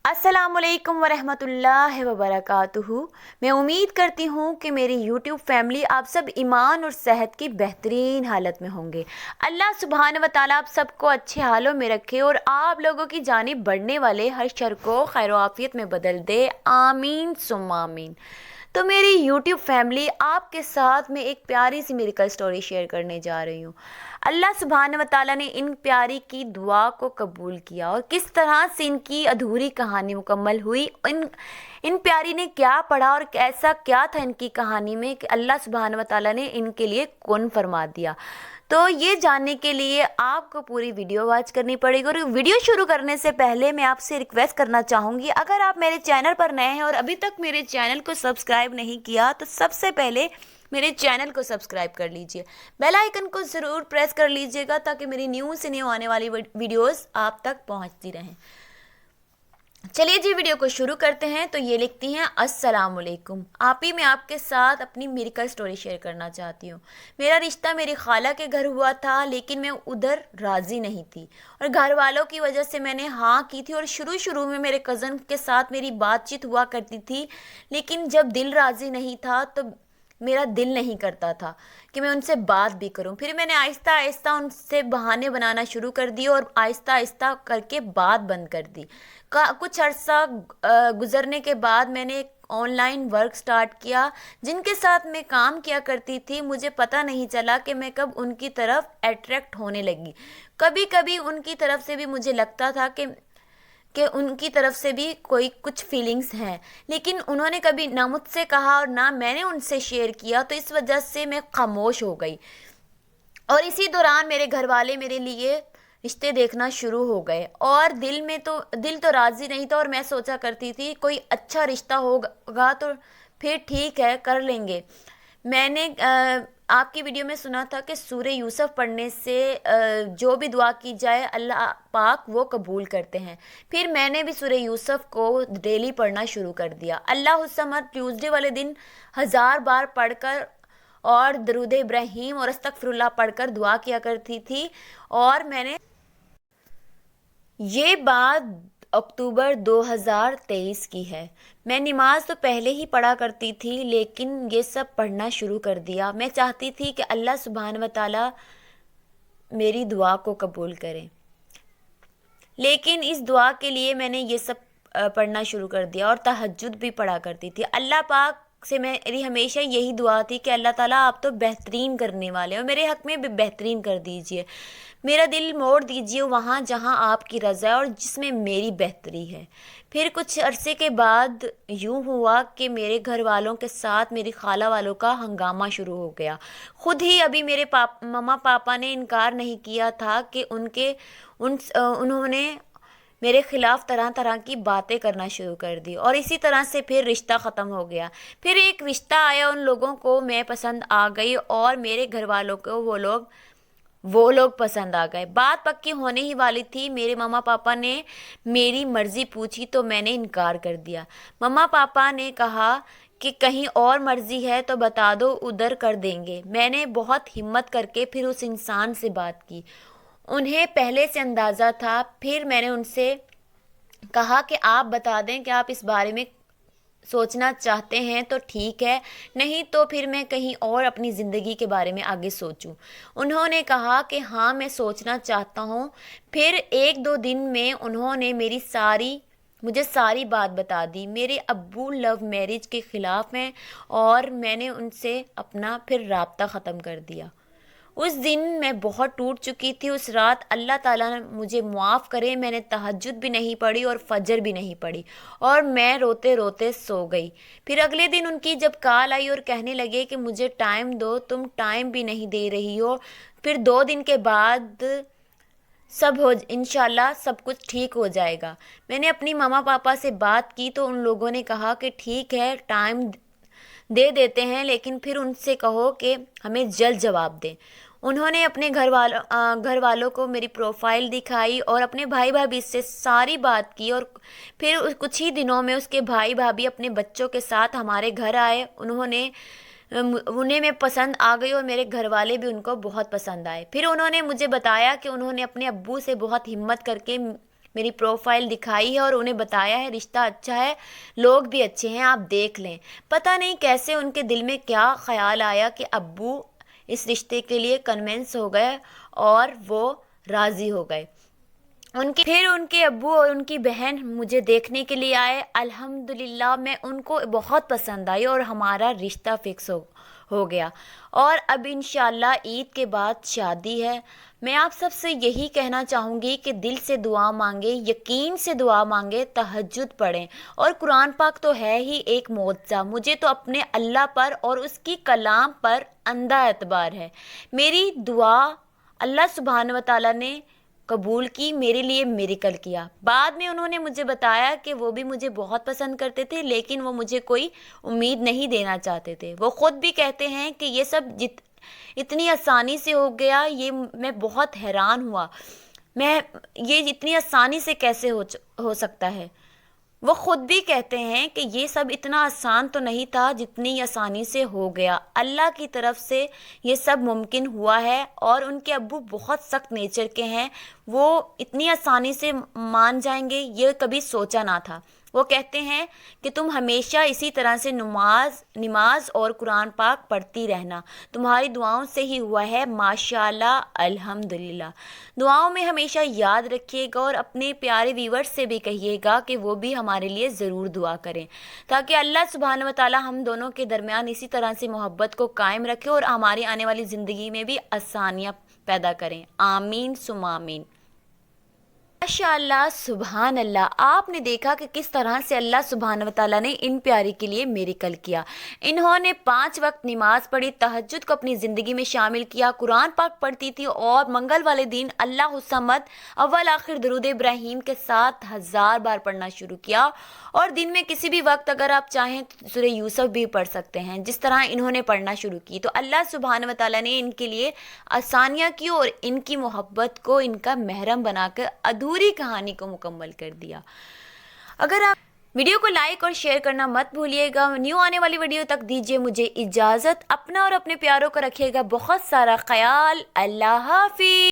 अस्सलाम वालेकुम वरहमतुल्लाहि वबरकातुहू। मैं उम्मीद करती हूँ कि मेरी यूट्यूब फैमिली आप सब ईमान और सेहत की बेहतरीन हालत में होंगे। अल्लाह सुबहान व तआला आप सबको अच्छे हालों में रखे और आप लोगों की जानिब बढ़ने वाले हर शर को खैर आफियत में बदल दे। आमीन सुम्मा आमीन। तो मेरी यूट्यूब फैमिली आपके साथ में एक प्यारी सी मेडिकल स्टोरी शेयर करने जा रही हूँ। अल्लाह सुबहान व तआला ने इन प्यारी की दुआ को कबूल किया और किस तरह से इनकी अधूरी कहानी मुकम्मल हुई। इन प्यारी ने क्या पढ़ा और ऐसा क्या था इनकी कहानी में कि अल्लाह सुबहान व तआला ने इनके लिए कुन फरमा दिया। तो ये जानने के लिए आपको पूरी वीडियो वॉच करनी पड़ेगी। और वीडियो शुरू करने से पहले मैं आपसे रिक्वेस्ट करना चाहूँगी, अगर आप मेरे चैनल पर नए हैं और अभी तक मेरे चैनल को सब्सक्राइब नहीं किया तो सबसे पहले मेरे चैनल को सब्सक्राइब कर लीजिए, बेल आइकन को ज़रूर प्रेस कर लीजिएगा ताकि मेरी न्यू से न्यू आने वाली वीडियोस आप तक पहुंचती रहें। चलिए जी वीडियो को शुरू करते हैं। तो ये लिखती हैं, अस्सलाम वालेकुम आप ही, मैं आपके साथ अपनी मेडिकल स्टोरी शेयर करना चाहती हूँ। मेरा रिश्ता मेरी खाला के घर हुआ था, लेकिन मैं उधर राज़ी नहीं थी और घर वालों की वजह से मैंने हाँ की थी। और शुरू में मेरे कज़न के साथ मेरी बातचीत हुआ करती थी, लेकिन जब दिल राज़ी नहीं था तो मेरा दिल नहीं करता था कि मैं उनसे बात भी करूं। फिर मैंने आहिस्ता आहिस्ता उनसे बहाने बनाना शुरू कर दिए और आहिस्ता आहिस्ता करके बात बंद कर दी। कुछ अर्सा गुजरने के बाद मैंने एक ऑनलाइन वर्क स्टार्ट किया जिनके साथ मैं काम किया करती थी। मुझे पता नहीं चला कि मैं कब उनकी तरफ अट्रैक्ट होने लगी। कभी कभी उनकी तरफ से भी मुझे लगता था कि उनकी तरफ से भी कोई कुछ फीलिंग्स हैं, लेकिन उन्होंने कभी ना मुझसे कहा और ना मैंने उनसे शेयर किया। तो इस वजह से मैं खामोश हो गई और इसी दौरान मेरे घर वाले मेरे लिए रिश्ते देखना शुरू हो गए और दिल तो राज़ी नहीं था। और मैं सोचा करती थी कोई अच्छा रिश्ता होगा तो फिर ठीक है, कर लेंगे। मैंने आपकी वीडियो में सुना था कि सूरह यूसुफ पढ़ने से जो भी दुआ की जाए अल्लाह पाक वो कबूल करते हैं। फिर मैंने भी सूरह यूसुफ को डेली पढ़ना शुरू कर दिया। अल्लाह समद ट्यूसडे वाले दिन 1000 बार पढ़कर और दरूद इब्राहीम और अस्तगफिरुल्लाह पढ़कर दुआ किया करती थी। और मैंने ये बात अक्टूबर 2023 की है। मैं नमाज तो पहले ही पढ़ा करती थी, लेकिन ये सब पढ़ना शुरू कर दिया। मैं चाहती थी कि अल्लाह सुब्हान व तआला मेरी दुआ को कबूल करे, लेकिन इस दुआ के लिए मैंने ये सब पढ़ना शुरू कर दिया और तहज्जुद भी पढ़ा करती थी। अल्लाह पाक से मेरी हमेशा यही दुआ थी कि अल्लाह ताला आप तो बेहतरीन करने वाले हो, मेरे हक़ में भी बेहतरीन कर दीजिए। मेरा दिल मोड़ दीजिए वहाँ जहाँ आपकी रज़ा है और जिसमें मेरी बेहतरी है। फिर कुछ अरसे के बाद यूँ हुआ कि मेरे घर वालों के साथ मेरी खाला वालों का हंगामा शुरू हो गया। ख़ुद ही अभी मेरे मम्मा पापा ने इनकार नहीं किया था कि उन्होंने मेरे ख़िलाफ़ तरह तरह की बातें करना शुरू कर दी और इसी तरह से फिर रिश्ता ख़त्म हो गया। फिर एक रिश्ता आया, उन लोगों को मैं पसंद आ गई और मेरे घर वालों को वो लोग पसंद आ गए। बात पक्की होने ही वाली थी। मेरे मम्मा पापा ने मेरी मर्ज़ी पूछी तो मैंने इनकार कर दिया। मम्मा पापा ने कहा कि कहीं और मर्ज़ी है तो बता दो, उधर कर देंगे। मैंने बहुत हिम्मत करके फिर उस इंसान से बात की। उन्हें पहले से अंदाज़ा था। फिर मैंने उनसे कहा कि आप बता दें कि आप इस बारे में सोचना चाहते हैं तो ठीक है, नहीं तो फिर मैं कहीं और अपनी ज़िंदगी के बारे में आगे सोचूं। उन्होंने कहा कि हाँ मैं सोचना चाहता हूँ। फिर 1-2 दिन में उन्होंने मुझे सारी बात बता दी। मेरे अब्बू लव मैरिज के ख़िलाफ़ हैं और मैंने उनसे अपना फिर राब्ता ख़त्म कर दिया। उस दिन मैं बहुत टूट चुकी थी। उस रात अल्लाह ताला ने मुझे मुआफ़ करे, मैंने तहज्जुद भी नहीं पढ़ी और फजर भी नहीं पढ़ी और मैं रोते रोते सो गई। फिर अगले दिन उनकी जब कॉल आई और कहने लगे कि मुझे टाइम दो, तुम टाइम भी नहीं दे रही हो। फिर 2 दिन के बाद इंशाल्लाह सब कुछ ठीक हो जाएगा। मैंने अपनी मम्मा पापा से बात की तो उन लोगों ने कहा कि ठीक है, टाइम दे देते हैं, लेकिन फिर उनसे कहो कि हमें जल्द जवाब दें। उन्होंने अपने घर वालों को मेरी प्रोफाइल दिखाई और अपने भाई भाभी से सारी बात की और फिर कुछ ही दिनों में उसके भाई भाभी अपने बच्चों के साथ हमारे घर आए। उन्हें मैं पसंद आ गई और मेरे घर वाले भी उनको बहुत पसंद आए। फिर उन्होंने मुझे बताया कि उन्होंने अपने अब्बू से बहुत हिम्मत करके میری پروفائل دکھائی ہے اور انہیں بتایا ہے رشتہ اچھا ہے، لوگ بھی اچھے ہیں، آپ دیکھ لیں۔ پتہ نہیں کیسے ان کے دل میں کیا خیال آیا کہ ابو اس رشتے کے لیے کنونس ہو گئے اور وہ راضی ہو گئے۔ ان کے ابو اور ان کی بہن مجھے دیکھنے کے لیے آئے۔ الحمدللہ میں ان کو بہت پسند آئی اور ہمارا رشتہ فکس ہو گیا، اور اب انشاءاللہ عید کے بعد شادی ہے۔ میں آپ سب سے یہی کہنا چاہوں گی کہ دل سے دعا مانگے، یقین سے دعا مانگے، تہجد پڑھیں، اور قرآن پاک تو ہے ہی ایک معجزہ۔ مجھے تو اپنے اللہ پر اور اس کی کلام پر اندھا اعتبار ہے۔ میری دعا اللہ سبحانہ و تعالیٰ نے قبول کی، میرے لیے میریکل کیا۔ بعد میں انہوں نے مجھے بتایا کہ وہ بھی مجھے بہت پسند کرتے تھے، لیکن وہ مجھے کوئی امید نہیں دینا چاہتے تھے۔ وہ خود بھی کہتے ہیں کہ یہ سب اتنی آسانی سے ہو گیا، یہ میں بہت حیران ہوا، یہ اتنی آسانی سے کیسے ہو سکتا ہے۔ وہ خود بھی کہتے ہیں کہ یہ سب اتنا آسان تو نہیں تھا جتنی آسانی سے ہو گیا، اللہ کی طرف سے یہ سب ممکن ہوا ہے۔ اور ان کے ابو بہت سخت نیچر کے ہیں، وہ اتنی آسانی سے مان جائیں گے یہ کبھی سوچا نہ تھا۔ وہ کہتے ہیں کہ تم ہمیشہ اسی طرح سے نماز اور قرآن پاک پڑھتی رہنا، تمہاری دعاؤں سے ہی ہوا ہے، ماشاءاللہ الحمدللہ۔ دعاؤں میں ہمیشہ یاد رکھیے گا، اور اپنے پیارے ویورز سے بھی کہیے گا کہ وہ بھی ہمارے لیے ضرور دعا کریں، تاکہ اللہ سبحانہ و تعالی ہم دونوں کے درمیان اسی طرح سے محبت کو قائم رکھے اور ہماری آنے والی زندگی میں بھی آسانیاں پیدا کریں۔ آمین ثم آمین۔ ماشاءاللہ سبحان اللہ۔ آپ نے دیکھا کہ کس طرح سے اللہ سبحانہ و تعالیٰ نے ان پیاری کے لیے میریکل کیا۔ انہوں نے 5 وقت نماز پڑھی، تہجد کو اپنی زندگی میں شامل کیا، قرآن پاک پڑھتی تھی، اور منگل والے دن اللہ الصمد اول آخر درود ابراہیم کے ساتھ 1000 بار پڑھنا شروع کیا، اور دن میں کسی بھی وقت اگر آپ چاہیں تو سورہ یوسف بھی پڑھ سکتے ہیں جس طرح انہوں نے پڑھنا شروع کی۔ تو اللہ سبحانہ و تعالیٰ نے ان کے لیے آسانیاں کی اور ان کی محبت کو ان کا محرم بنا کر ادھوری کہانی کو مکمل کر دیا۔ اگر آپ ویڈیو کو لائک اور شیئر کرنا مت بھولیے گا۔ نیو آنے والی ویڈیو تک دیجیے مجھے اجازت۔ اپنا اور اپنے پیاروں کا رکھیے گا بہت سارا خیال۔ اللہ حافظ۔